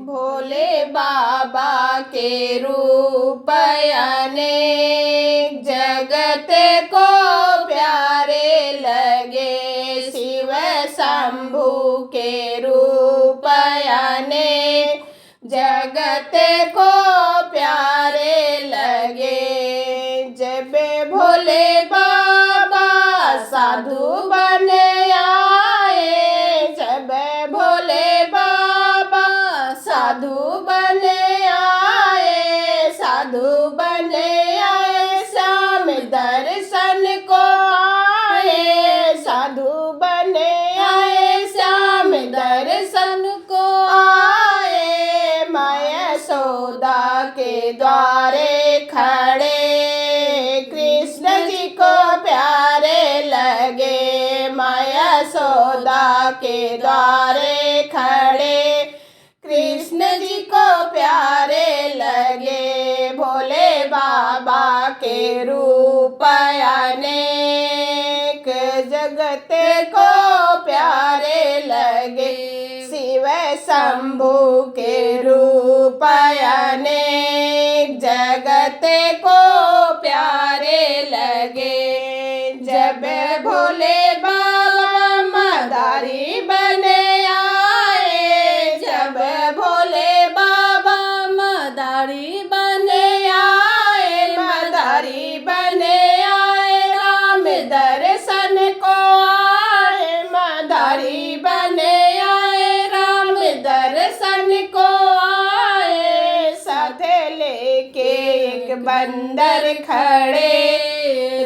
भोले बाबा के रूप अनेक जगत को प्यारे लगे। शिव शंभु के रूप अनेक जगत को प्यारे लगे। जब भोले बाबा साधु बने आए, जब भोले बाबा साधु बने आए, साधु बने आए, श्याम दर्शन को आए, साधु बने आए, श्याम दर्शन को आए। माया यशोदा के द्वारे खड़े कृष्ण जी को प्यारे लगे। माया यशोदा के द्वारे खड़े कृष्ण जी को प्यारे लगे। भोले बाबा के रूप अनेक जगत को प्यारे लगे। शिव शंभु के रूप अनेक जगत को प्यारे लगे। जब भोले बाबा मदारी बने आए, जब भोले बाबा मदारी बने आए, मदारी बने आए, राम दर्शन को आए, मदारी बने आए, राम दर्शन को आए। साथ लेके एक बंदर खड़े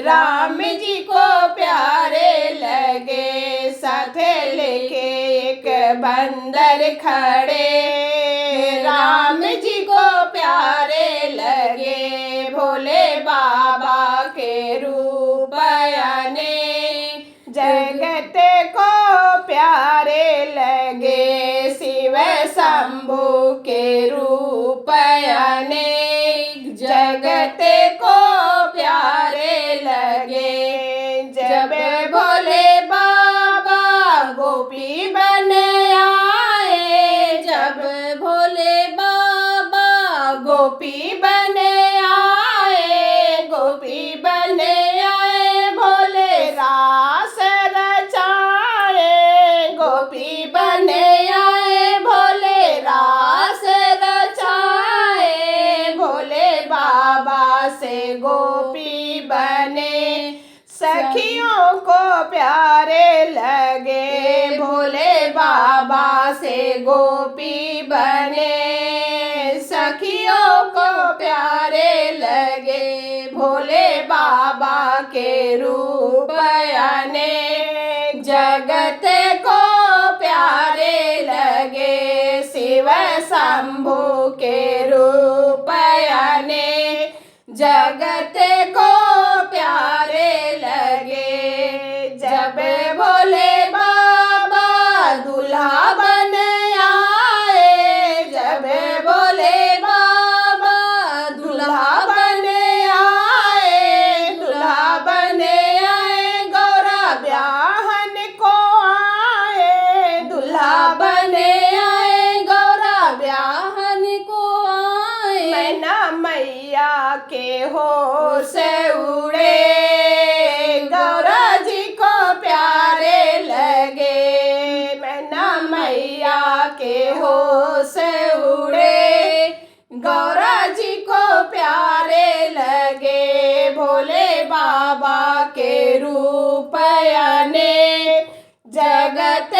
राम जी को प्यारे लगे। साथ लेके एक बंदर खड़े राम जी को प्यारे लगे। भोले बाबा के रूप अनेक जगत को प्यारे लगे। शिव शंभु के रूप अनेक जगत को प्यारे लगे। जब भोले बाबा गोपी बने आए, जब भोले बाबा गोपी बने आए, गोपी बने आए, भोले रास रचाए, गोपी बने आए, भोले रास रचाए। भोले बाबा से गोपी बने सखियों को प्यारे लगे। भोले बाबा से गोपी बने सखियों को प्यारे लगे। भोले बाबा के रूप अनेक जगत को प्यारे लगे। शिव शंभु के रूप अनेक जगत को प्यारे लगे। जब भोले बाबा दूल्हा बन आए, जब भोले बाबा दूल्हा बन आए, दूल्हा बन आए, गौरा ब्याहन को आए, दूल्हा बन आए, गौरा ब्याहन को आए। मैना मैया के होश उड़े गौरा जी को प्यारे लगे। मैना मैया के होश उड़े गौरा जी को प्यारे लगे। भोले बाबा के रूप अनेक जगत